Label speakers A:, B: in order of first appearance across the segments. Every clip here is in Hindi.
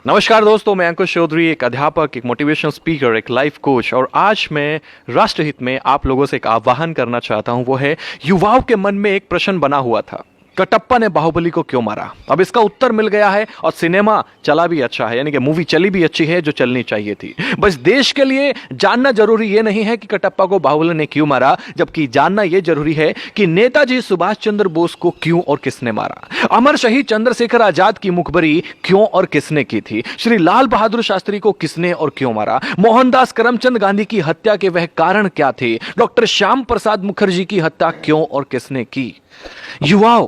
A: नमस्कार दोस्तों, मैं अंकुश चौधरी, एक अध्यापक, एक मोटिवेशनल स्पीकर, एक लाइफ कोच। और आज मैं राष्ट्रहित में आप लोगों से एक आह्वान करना चाहता हूं। वो है, युवाओं के मन में एक प्रश्न बना हुआ था, कटप्पा ने बाहुबली को क्यों मारा। अब इसका उत्तर मिल गया है और सिनेमा चला भी अच्छा है, यानी कि मूवी चली भी अच्छी है जो चलनी चाहिए थी। बस देश के लिए जानना जरूरी ये नहीं है कि कटप्पा को बाहुबली ने क्यों मारा, जबकि जानना यह जरूरी है कि नेताजी सुभाष चंद्र बोस को क्यों और किसने मारा। अमर शहीद चंद्रशेखर आजाद की मुखबरी क्यों और किसने की थी। श्री लाल बहादुर शास्त्री को किसने और क्यों मारा। मोहनदास करमचंद गांधी की हत्या के वह कारण क्या थे। डॉक्टर श्याम प्रसाद मुखर्जी की हत्या क्यों और किसने की। युवाओं,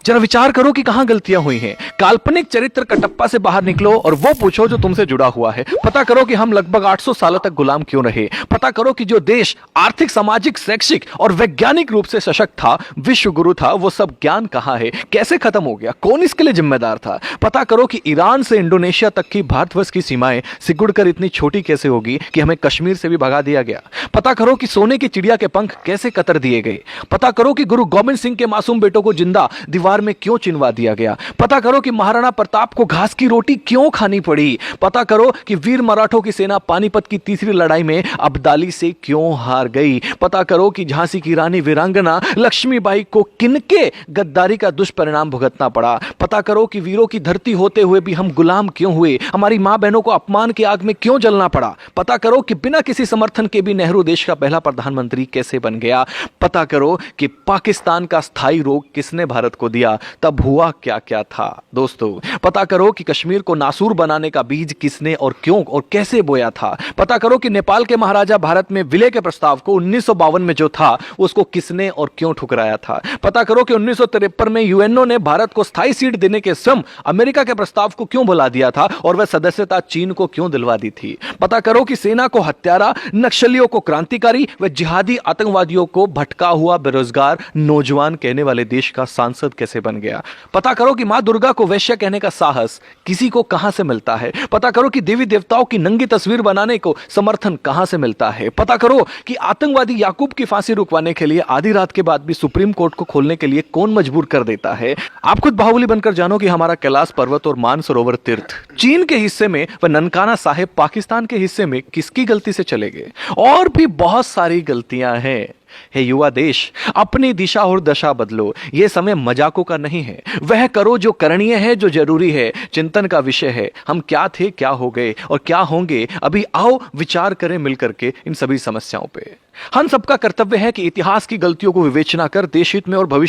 A: जरा विचार करो कि कहां गलतियां हुई हैं। काल्पनिक चरित्र कटप्पा से बाहर निकलो और वो पूछो जो तुमसे जुड़ा हुआ है। पता करो कि हम लगभग 800 सालों तक गुलाम क्यों रहे। पता करो कि जो देश आर्थिक, सामाजिक, शैक्षिक और वैज्ञानिक रूप से सशक्त था, विश्व गुरु था, वो सब ज्ञान कहां है, कैसे खत्म हो गया, कौन इसके लिए जिम्मेदार था। पता करो कि ईरान से इंडोनेशिया तक की भारतवर्ष की सीमाएं सिकुड़कर इतनी छोटी कैसे होगी कि हमें कश्मीर से भी भगा दिया गया। पता करो कि सोने की चिड़िया के पंख कैसे कतर दिए गए। पता करो कि गुरु गोविंद सिंह के मासूम बेटों को जिंदा दीवार में क्यों चिनवा दिया गया। पता करो कि महाराणा प्रताप को घास की रोटी क्यों खानी पड़ी। पता करो कि वीर मराठों की सेना पानीपत की तीसरी लड़ाई में अब्दाली से क्यों हार गई। पता करो कि झांसी की रानी वीरांगना लक्ष्मीबाई को किनके गद्दारी का दुष्परिणाम भुगतना पड़ा। पता करो कि वीरों की धरती होते हुए भी हम गुलाम क्यों हुए, हमारी मां बहनों को अपमान की आग में क्यों जलना पड़ा। पता करो कि बिना किसी समर्थन के भी नेहरू देश का पहला प्रधानमंत्री कैसे बन गया। पता करो कि पाकिस्तान का स्थायी रोग किसने भारत को दिया, तब हुआ क्या क्या था। दोस्तों, पता करो कि कश्मीर को नासूर बनाने का बीज किसने और क्यों और कैसे बोया था। पता करो कि नेपाल के महाराजा भारत में विलय के प्रस्ताव को 1952 में जो था उसको किसने और क्यों ठुकराया था। पता करो कि 1953 में यूएनओ ने भारत को स्थायी सीट देने के स्वयं अमेरिका के प्रस्ताव को क्यों भुला दिया था और वह सदस्यता चीन को क्यों दिलवा दी थी। पता करो कि सेना को हत्यारा, नक्सलियों को क्रांतिकारी व जिहादी आतंकवादियों को भटका हुआ बेरोजगार नौजवान कहने वाले देश का सांसद कैसे बन गया। पता करो कि मां दुर्गा को वैश्य कहने का साहस किसी को कहां से मिलता है। पता करो कि देवी देवताओं की नंगी तस्वीर बनाने को समर्थन कहां से मिलता है। पता करो कि आतंकवादी याकूब की फांसी रुकवाने के लिए आधी रात के बाद भी सुप्रीम कोर्ट को खोलने के लिए कौन मजबूर कर देता है। आप खुद बाहुबली बनकर जानो कि हमारा कैलाश पर्वत और मानसरोवर तीर्थ चीन के हिस्से में व ननकाना साहिब पाकिस्तान के हिस्से में किसकी गलती से चले गए। और भी बहुत सारी गलतियां हैं। हे युवा देश, अपनी दिशा और दशा बदलो। यह समय मजाकों का नहीं है। वह करो जो करणीय है, जो जरूरी है, चिंतन का विषय है। हम क्या थे, क्या हो गए और क्या होंगे। अभी आओ विचार करें मिलकर के इन सभी समस्याओं पे। हम सबका कर्तव्य है कि इतिहास की गलतियों को विवेचना कर देश हित में और भविष्य